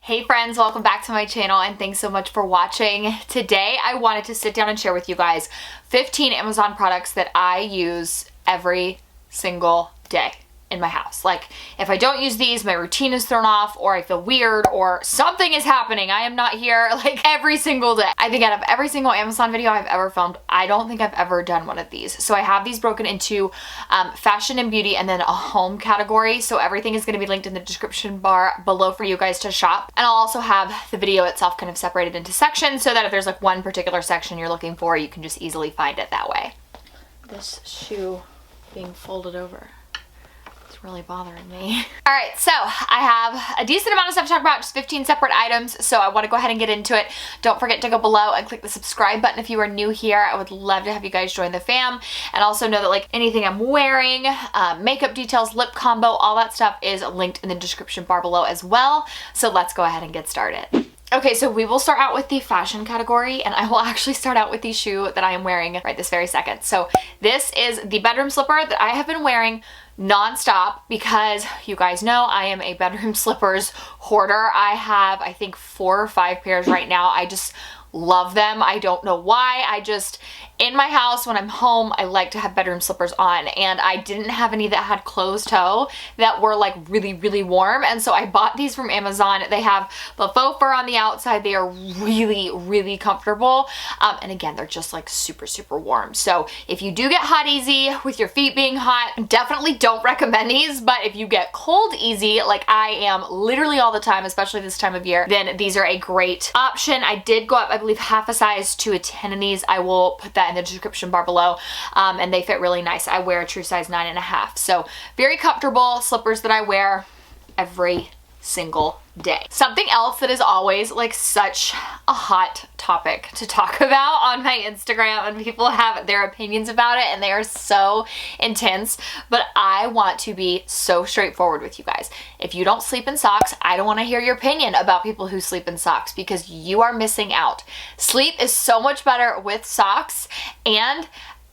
Hey friends, welcome back to my channel and thanks so much for watching. Today I wanted to sit down and share with you guys 15 Amazon products that I use every single day in my house. Like, if I don't use these, my routine is thrown off, or I feel weird, or something is happening. I am not here like every single day. I think out of every single Amazon video I've ever filmed, I don't think I've ever done one of these. So I have these broken into fashion and beauty and then a home category. So everything is going to be linked in the description bar below for you guys to shop. And I'll also have the video itself kind of separated into sections so that if there's like one particular section you're looking for, you can just easily find it that way. This shoe being folded over, really bothering me. All right, so I have a decent amount of stuff to talk about, just 15 separate items, so I want to go ahead and get into it. Don't forget to go below and click the subscribe button if you are new here. I would love to have you guys join the fam, and also know that like anything I'm wearing, makeup details, lip combo, all that stuff is linked in the description bar below as well. So let's go ahead and get started. Okay, so we will start out with the fashion category, and I will actually start out with the shoe that I am wearing right this very second. So this is the bedroom slipper that I have been wearing non-stop because you guys know I am a bedroom slippers hoarder. I have, I think, 4 or 5 pairs right now. I just love them. I don't know why. I just, in my house when I'm home, I like to have bedroom slippers on, and I didn't have any that had closed toe that were like really warm, and so I bought these from Amazon. They have the faux fur on the outside. They are really comfortable, and again, they're just like super warm. So if you do get hot easy with your feet being hot, definitely don't recommend these. But if you get cold easy like I am literally all the time, especially this time of year, then these are a great option. I did go up, I believe, half a size to a 10 in these. I will put that in the description bar below, and they fit really nice. I wear a true size 9.5, so very comfortable slippers that I wear every single day. Something else that is always like such a hot topic to talk about on my Instagram, and people have their opinions about it and they are so intense, but I want to be so straightforward with you guys. If you don't sleep in socks, I don't want to hear your opinion about people who sleep in socks, because you are missing out. Sleep is so much better with socks, and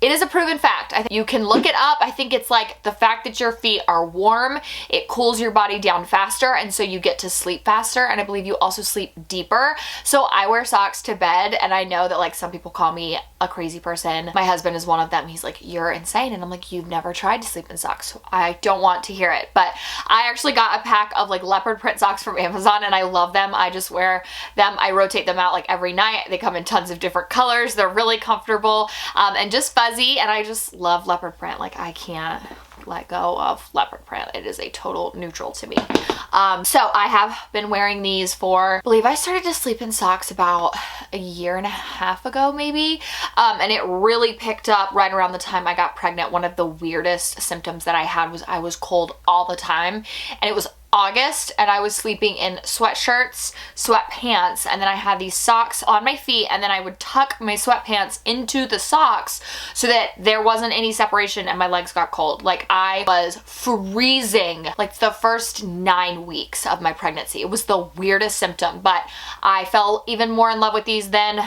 it is a proven fact. I think you can look it up. I think it's like the fact that your feet are warm, it cools your body down faster, and so you get to sleep faster, and I believe you also sleep deeper. So I wear socks to bed, and I know that like some people call me a crazy person. My husband is one of them. He's like, you're insane. And I'm like, you've never tried to sleep in socks. So I don't want to hear it. But I actually got a pack of like leopard print socks from Amazon, and I love them. I just wear them. I rotate them out like every night. They come in tons of different colors. They're really comfortable and just fuzzy, and I just love leopard print. Like, I can't let go of leopard print. It is a total neutral to me. So I have been wearing these for, I believe I started to sleep in socks about a year and a half ago maybe, and it really picked up right around the time I got pregnant. One of the weirdest symptoms that I had was I was cold all the time, and it was August, and I was sleeping in sweatshirts, sweatpants, and then I had these socks on my feet, and then I would tuck my sweatpants into the socks so that there wasn't any separation and my legs got cold. Like, I was freezing like the first 9 weeks of my pregnancy. It was the weirdest symptom, but I fell even more in love with these then.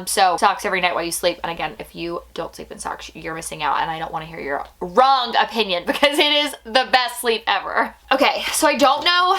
So socks every night while you sleep. And again, if you don't sleep in socks, you're missing out, and I don't want to hear your wrong opinion because it is the best sleep ever. Okay, so I don't know,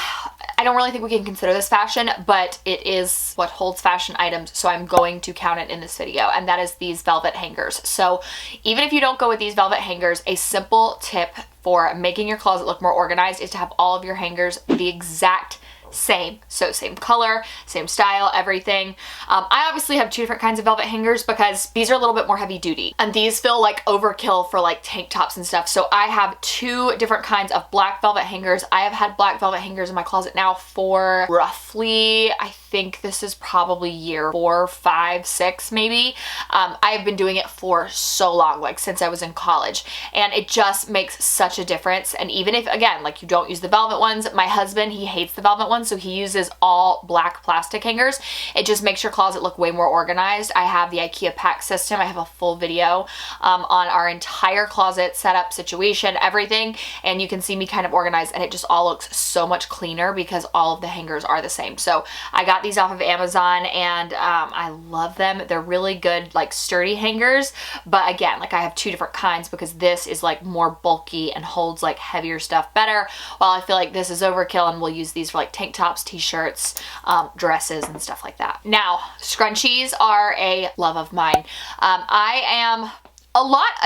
I don't really think we can consider this fashion, but it is what holds fashion items, so I'm going to count it in this video, and that is these velvet hangers. So even if you don't go with these velvet hangers, a simple tip for making your closet look more organized is to have all of your hangers the exact same. So same color, same style, everything. I obviously have 2 different kinds of velvet hangers because these are a little bit more heavy duty, and these feel like overkill for like tank tops and stuff. So I have 2 different kinds of black velvet hangers. I have had black velvet hangers in my closet now for roughly, I think this is probably year 4, 5, 6 maybe. I have been doing it for so long, like since I was in college, and it just makes such a difference. And even if, again, like you don't use the velvet ones, my husband, he hates the velvet ones, so he uses all black plastic hangers. It just makes your closet look way more organized. I have the IKEA pack system. I have a full video on our entire closet setup situation, everything, and you can see me kind of organized, and it just all looks so much cleaner because all of the hangers are the same. So I got these off of Amazon, and I love them. They're really good, like sturdy hangers, but again, like I have 2 different kinds because this is like more bulky and holds like heavier stuff better, while I feel like this is overkill and we'll use these for like tank tank tops, t-shirts, dresses, and stuff like that. Now, scrunchies are a love of mine. I am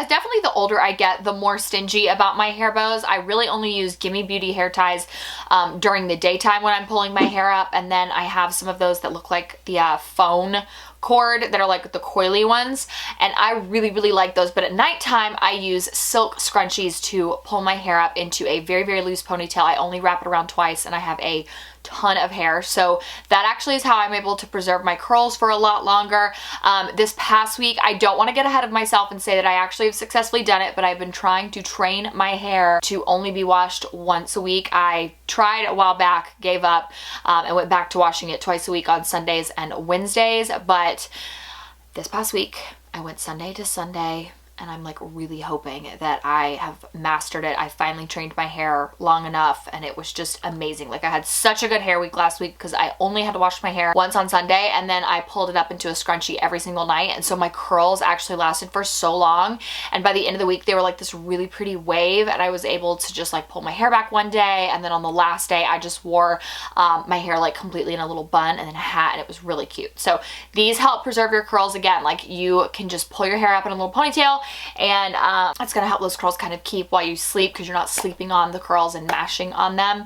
definitely the older I get, the more stingy about my hair bows. I really only use Gimme Beauty hair ties during the daytime when I'm pulling my hair up, and then I have some of those that look like the phone cord that are like the coily ones, and I really, really like those. But at nighttime, I use silk scrunchies to pull my hair up into a very, very loose ponytail. I only wrap it around twice, and I have a ton of hair, so that actually is how I'm able to preserve my curls for a lot longer. This past week, I don't want to get ahead of myself and say that I actually have successfully done it, but I've been trying to train my hair to only be washed once a week. I tried a while back, gave up, and went back to washing it twice a week on Sundays and Wednesdays, but this past week I went Sunday to Sunday, and I'm like really hoping that I have mastered it. I finally trained my hair long enough, and it was just amazing. Like, I had such a good hair week last week because I only had to wash my hair once on Sunday, and then I pulled it up into a scrunchie every single night, and so my curls actually lasted for so long, and by the end of the week they were like this really pretty wave, and I was able to just like pull my hair back one day, and then on the last day I just wore my hair like completely in a little bun and then a hat, and it was really cute. So these help preserve your curls. Again, like, you can just pull your hair up in a little ponytail, and it's gonna help those curls kind of keep while you sleep, because you're not sleeping on the curls and mashing on them.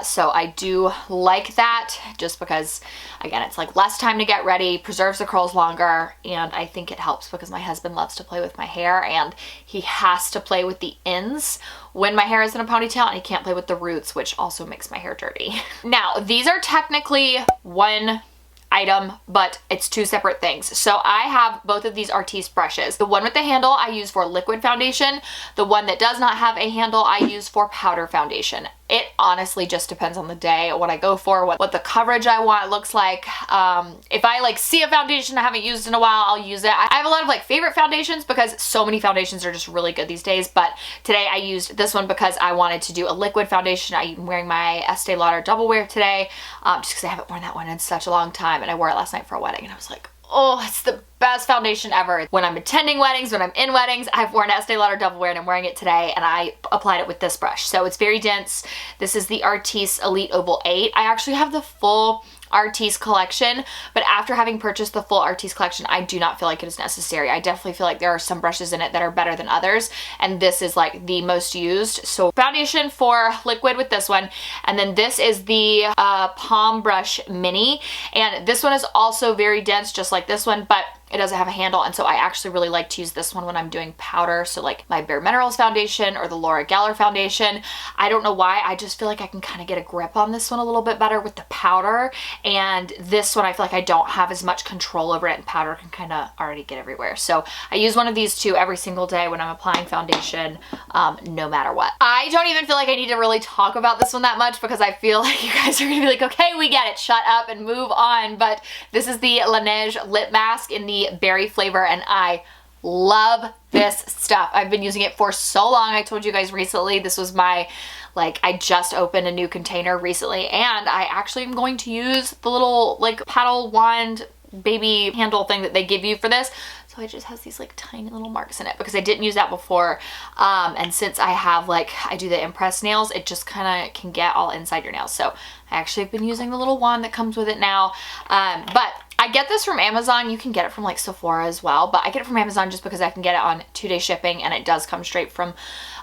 So I do like that, just because, again, it's like less time to get ready, preserves the curls longer, and I think it helps because my husband loves to play with my hair, and he has to play with the ends when my hair is in a ponytail, and he can't play with the roots, which also makes my hair dirty. Now, these are technically one item, but it's two separate things. So I have both of these Artis brushes. The one with the handle I use for liquid foundation. The one that does not have a handle I use for powder foundation. It honestly just depends on the day, what I go for, what the coverage I want looks like. If I like see a foundation I haven't used in a while, I'll use it. I have a lot of like favorite foundations because so many foundations are just really good these days, but today I used this one because I wanted to do a liquid foundation. I'm wearing my Estee Lauder Double Wear today, just because I haven't worn that one in such a long time, and I wore it last night for a wedding, and I was like, oh, it's the best foundation ever. When I'm attending weddings, when I'm in weddings, I've worn Estee Lauder Double Wear, and I'm wearing it today, and I applied it with this brush. So it's very dense. This is the Artis Elite Oval 8. I actually have the full Artis collection, but after having purchased the full Artis collection, I do not feel like it is necessary. I definitely feel like there are some brushes in it that are better than others, and this is like the most used. So foundation for liquid with this one, and then this is the Palm Brush Mini, and this one is also very dense, just like this one, but it doesn't have a handle, and so I actually really like to use this one when I'm doing powder. So like my Bare Minerals foundation or the Laura Geller foundation. I don't know why, I just feel like I can kind of get a grip on this one a little bit better with the powder, and this one I feel like I don't have as much control over it, and powder can kind of already get everywhere. So I use one of these two every single day when I'm applying foundation, no matter what. I don't even feel like I need to really talk about this one that much because I feel like you guys are gonna be like, okay, we get it, shut up and move on. But this is the Laneige lip mask in the berry flavor, and I love this stuff. I've been using it for so long. I told you guys recently, this was my, like, I just opened a new container recently, and I actually am going to use the little like paddle wand baby handle thing that they give you for this. So it just has these like tiny little marks in it because I didn't use that before, and since I have like, I do the impress nails, it just kind of can get all inside your nails. So I actually have been using the little wand that comes with it now, but I get this from Amazon. You can get it from like Sephora as well, but I get it from Amazon just because I can get it on 2-day shipping, and it does come straight from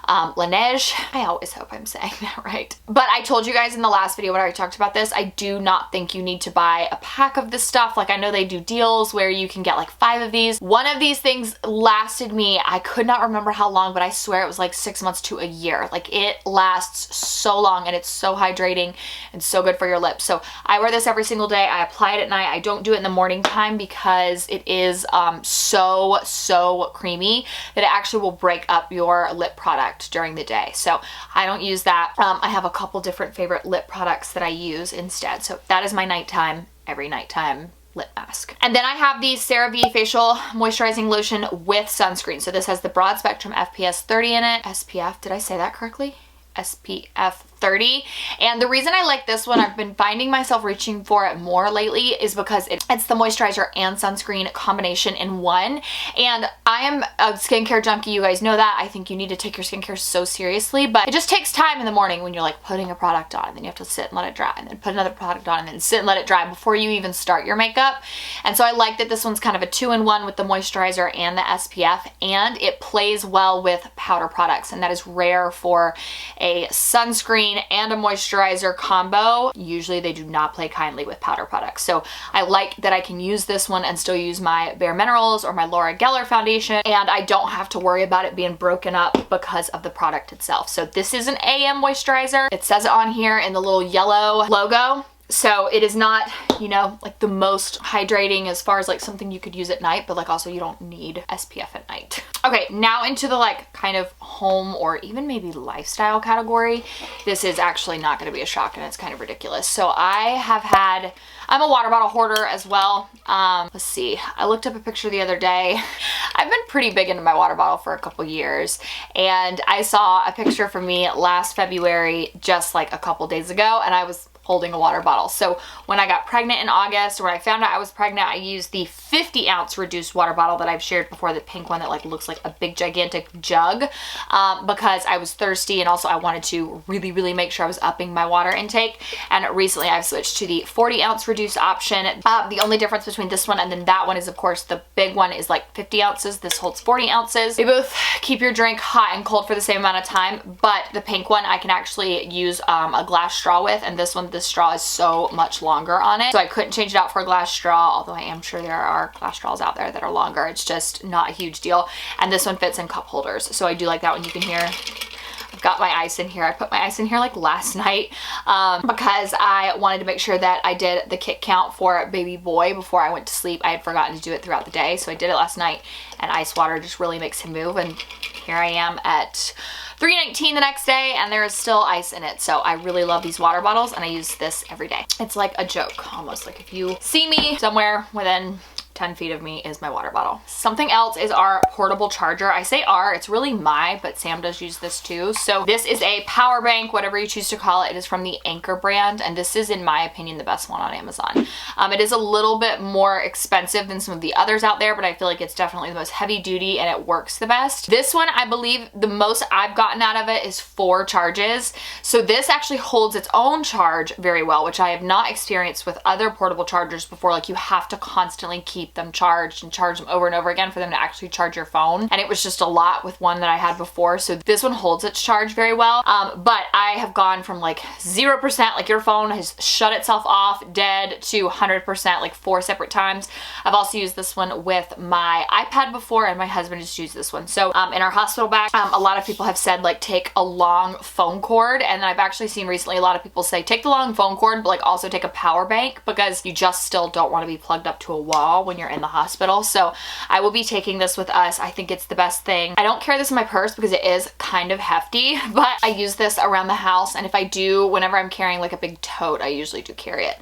Laneige. I always hope I'm saying that right. But I told you guys in the last video when I already talked about this, I do not think you need to buy a pack of this stuff. Like, I know they do deals where you can get like 5 of these. One of these things lasted me, I could not remember how long, but I swear it was like 6 months to a year. Like, it lasts so long, and it's so hydrating and so good for your lips. So I wear this every single day. I apply it at night. I don't do it in the morning time because it is so creamy that it actually will break up your lip product during the day. So I don't use that. I have a couple different favorite lip products that I use instead. So that is my nighttime, every nighttime lip mask. And then I have the CeraVe facial moisturizing lotion with sunscreen. So this has the broad spectrum FPS 30 in it. SPF, did I say that correctly? SPF 30. And the reason I like this one, I've been finding myself reaching for it more lately, is because it's the moisturizer and sunscreen combination in one. And I am a skincare junkie, you guys know that. I think you need to take your skincare so seriously, but it just takes time in the morning when you're like putting a product on, and then you have to sit and let it dry, and then put another product on, and then sit and let it dry before you even start your makeup. And so I like that this one's kind of a 2-in-1 with the moisturizer and the SPF, and it plays well with powder products, and that is rare for a sunscreen and a moisturizer combo. Usually they do not play kindly with powder products. So I like that I can use this one and still use my Bare Minerals or my Laura Geller foundation, and I don't have to worry about it being broken up because of the product itself. So this is an AM moisturizer. It says it on here in the little yellow logo. So it is not, you know, like the most hydrating as far as like something you could use at night, but like also you don't need SPF at night. Okay, now into the like kind of home or even maybe lifestyle category. This is actually not going to be a shock, and it's kind of ridiculous. So I'm a water bottle hoarder as well. Let's see, I looked up a picture the other day. I've been pretty big into my water bottle for a couple years, and I saw a picture from me last February, just like a couple days ago, and I was holding a water bottle. So when I got pregnant in August, or when I found out I was pregnant, I used the 50-ounce reduced water bottle that I've shared before, the pink one that like looks like a big gigantic jug, because I was thirsty, and also I wanted to really make sure I was upping my water intake. And recently I've switched to the 40-ounce reduced option. The only difference between this one and then that one is, of course, the big one is like 50 ounces. This holds 40 ounces. They both keep your drink hot and cold for the same amount of time, but the pink one I can actually use a glass straw with, and this one, the straw is so much longer on it, so I couldn't change it out for a glass straw, although I am sure there are glass straws out there that are longer. It's just not a huge deal. And this one fits in cup holders, so I do like that one. You can hear I've got my ice in here. I put my ice in here like last night because I wanted to make sure that I did the kick count for baby boy before I went to sleep. I had forgotten to do it throughout the day, so I did it last night, and ice water just really makes him move. And here I am at 3:19 the next day, and there is still ice in it. So I really love these water bottles, and I use this every day. It's like a joke almost. Like if you see me somewhere within 10 feet of me is my water bottle. Something else is our portable charger. I say our, it's really my, but Sam does use this too. So this is a power bank, whatever you choose to call it. It is from the Anchor brand, and this is, in my opinion, the best one on Amazon. It is a little bit more expensive than some of the others out there, but I feel like it's definitely the most heavy duty, and it works the best. This one, I believe the most I've gotten out of it is 4 charges. So this actually holds its own charge very well, which I have not experienced with other portable chargers before. Like you have to constantly keep them charged and charge them over and over again for them to actually charge your phone, and it was just a lot with one that I had before. So this one holds its charge very well, but I have gone from like 0%, like your phone has shut itself off dead, to 100% like 4 separate times. I've also used this one with my iPad before, and my husband just used this one. So in our hospital bag, a lot of people have said like take a long phone cord, and I've actually seen recently a lot of people say take the long phone cord, but like also take a power bank, because you just still don't want to be plugged up to a wall when you're in the hospital. So I will be taking this with us. I think it's the best thing. I don't carry this in my purse because it is kind of hefty, but I use this around the house, and if I do, whenever I'm carrying like a big tote, I usually do carry it.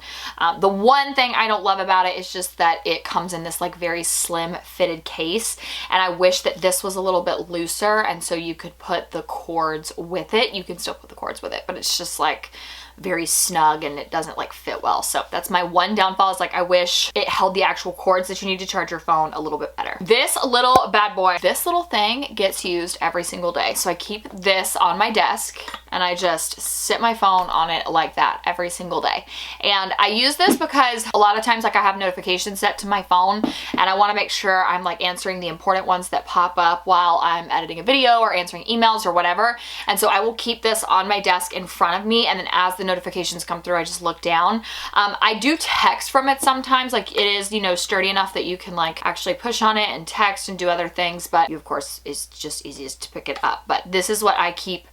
The one thing I don't love about it is just that it comes in this like very slim fitted case, and I wish that this was a little bit looser, and so you could put the cords with it. You can still put the cords with it, but it's just like very snug, and it doesn't like fit well. So that's my one downfall, is like I wish it held the actual cords that you need to charge your phone a little bit better. This little bad boy, this little thing gets used every single day. So I keep this on my desk, and I just sit my phone on it like that every single day. And I use this because a lot of times like I have notifications set to my phone, and I want to make sure I'm like answering the important ones that pop up while I'm editing a video or answering emails or whatever. And so I will keep this on my desk in front of me, and then as the notifications come through, I just look down. I do text from it sometimes. Like it is, you know, sturdy enough that you can like actually push on it and text and do other things, but you of course is just easiest to pick it up. But this is what I keep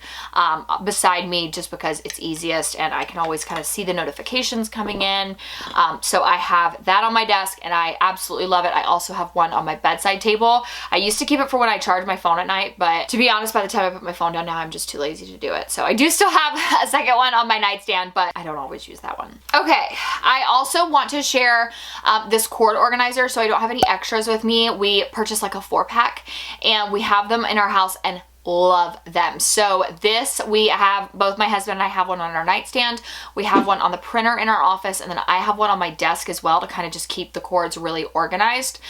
beside me, just because it's easiest, and I can always kind of see the notifications coming in. So I have that on my desk, and I absolutely love it. I also have one on my bedside table. I used to keep it for when I charge my phone at night, but to be honest, by the time I put my phone down now, I'm just too lazy to do it. So I do still have a second one on my nightstand, but I don't always use that one. Okay, I also want to share this cord organizer, so I don't have any extras with me. We purchased like a 4-pack, and we have them in our house, and love them. So this, we have, both my husband and I have one on our nightstand. We have one on the printer in our office, and then I have one on my desk as well to kind of just keep the cords really organized.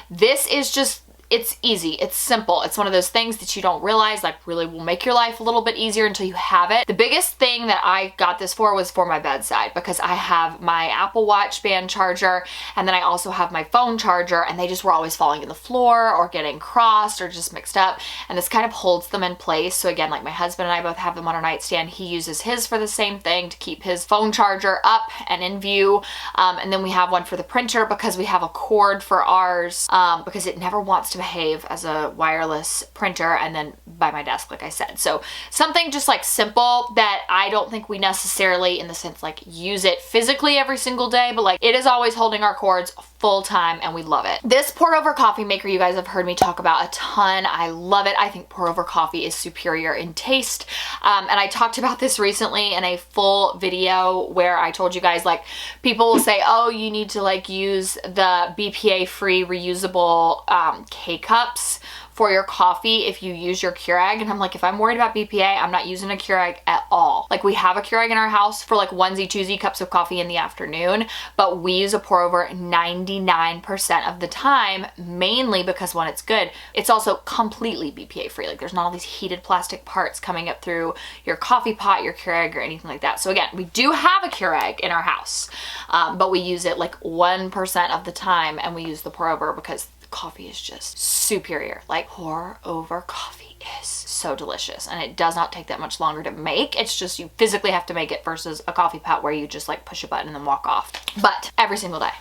This is just, it's easy, it's simple. It's one of those things that you don't realize like really will make your life a little bit easier until you have it. The biggest thing that I got this for was for my bedside, because I have my Apple Watch band charger, and then I also have my phone charger, and they just were always falling to the floor or getting crossed or just mixed up, and this kind of holds them in place. So again, like my husband and I both have them on our nightstand. He uses his for the same thing, to keep his phone charger up and in view. And then we have one for the printer because we have a cord for ours, because it never wants to behave as a wireless printer, and then by my desk, like I said. So something just like simple that I don't think we necessarily, in the sense like use it physically every single day, but like it is always holding our cords full time, and we love it. This pour over coffee maker, you guys have heard me talk about a ton. I love it. I think pour over coffee is superior in taste. And I talked about this recently in a full video where I told you guys, like, people will say, oh, you need to like use the BPA free reusable K-cups for your coffee if you use your Keurig. And I'm like, if I'm worried about BPA, I'm not using a Keurig at all. Like, we have a Keurig in our house for like onesie, twosie cups of coffee in the afternoon, but we use a pour over 99% of the time, mainly because when it's good, it's also completely BPA free. Like, there's not all these heated plastic parts coming up through your coffee pot, your Keurig, or anything like that. So again, we do have a Keurig in our house, but we use it like 1% of the time, and we use the pour over because coffee is just superior. Like, pour over coffee is so delicious, and it does not take that much longer to make. It's just you physically have to make it versus a coffee pot where you just like push a button and then walk off. But every single day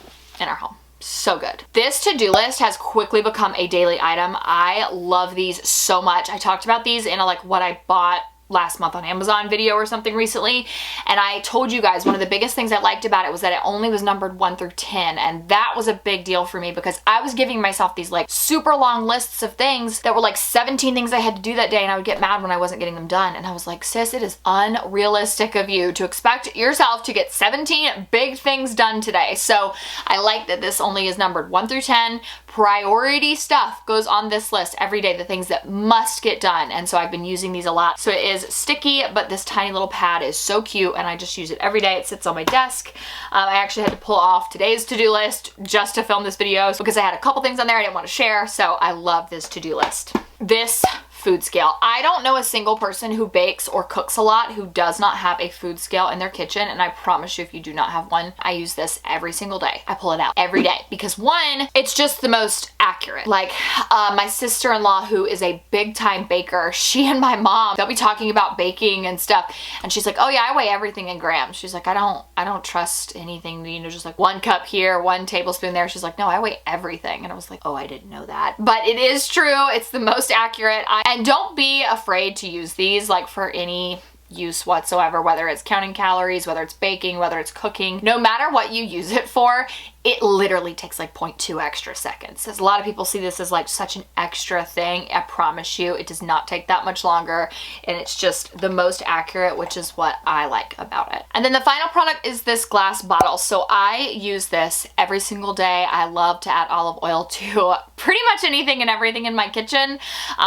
in our home. So good. This to-do list has quickly become a daily item. I love these so much. I talked about these in a like what I bought last month on Amazon video or something recently, and I told you guys one of the biggest things I liked about it was that it only was numbered 1 through 10, and that was a big deal for me because I was giving myself these like super long lists of things that were like 17 things I had to do that day, and I would get mad when I wasn't getting them done. And I was like, sis, it is unrealistic of you to expect yourself to get 17 big things done today. So I like that this only is numbered 1 through 10. Priority stuff goes on this list every day, the things that must get done. And so I've been using these a lot. So it is sticky, but this tiny little pad is so cute, and I just use it every day. It sits on my desk. I actually had to pull off today's to-do list just to film this video because I had a couple things on there I didn't want to share. So I love this to-do list. This food scale. I don't know a single person who bakes or cooks a lot who does not have a food scale in their kitchen, and I promise you, if you do not have one, I use this every single day. I pull it out every day because one, it's just the most accurate. Like my sister-in-law, who is a big time baker, she and my mom, they'll be talking about baking and stuff, and she's like, oh yeah, I weigh everything in grams. She's like, I don't trust anything, you know, just like 1 cup here, 1 tablespoon there. She's like, no, I weigh everything. And I was like, oh, I didn't know that. But it is true. It's the most accurate. And don't be afraid to use these like for any use whatsoever, whether it's counting calories, whether it's baking, whether it's cooking. No matter what you use it for, it literally takes like 0.2 extra seconds. As a lot of people see this as like such an extra thing, I promise you it does not take that much longer, and it's just the most accurate, which is what I like about it. And then the final product is this glass bottle. So I use this every single day. I love to add olive oil to pretty much anything and everything in my kitchen,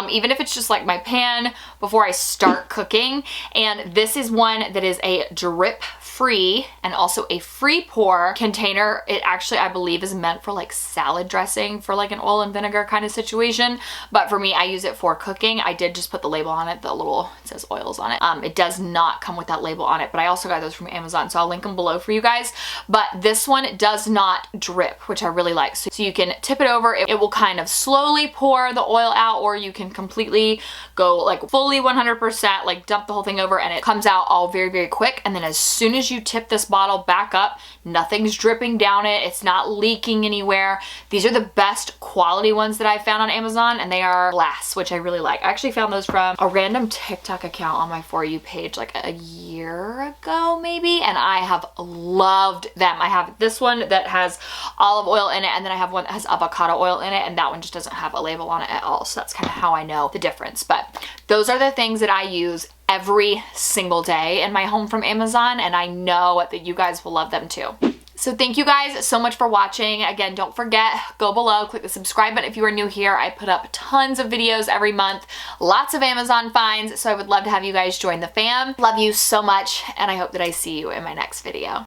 even if it's just like my pan before I start cooking. And this is one that is a drip free and also a free pour container. It actually, I believe, is meant for like salad dressing, for like an oil and vinegar kind of situation. But for me, I use it for cooking. I did just put the label on it, it says oils on it. It does not come with that label on it, but I also got those from Amazon, so I'll link them below for you guys. But this one does not drip, which I really like. So you can tip it over, it will kind of slowly pour the oil out, or you can completely go like fully 100%, like dump the whole thing over, and it comes out all very, very quick. And then as soon as you tip this bottle back up, nothing's dripping down it. It's not leaking anywhere. These are the best quality ones that I found on Amazon, and they are glass, which I really like. I actually found those from a random TikTok account on my For You page like a year ago maybe, and I have loved them. I have this one that has olive oil in it, and then I have one that has avocado oil in it, and that one just doesn't have a label on it at all. So that's kind of how I know the difference. But those are the things that I use every single day in my home from Amazon, and I know that you guys will love them too. So thank you guys so much for watching. Again, don't forget, go below, click the subscribe button if you are new here. I put up tons of videos every month, lots of Amazon finds, so I would love to have you guys join the fam. Love you so much, and I hope that I see you in my next video.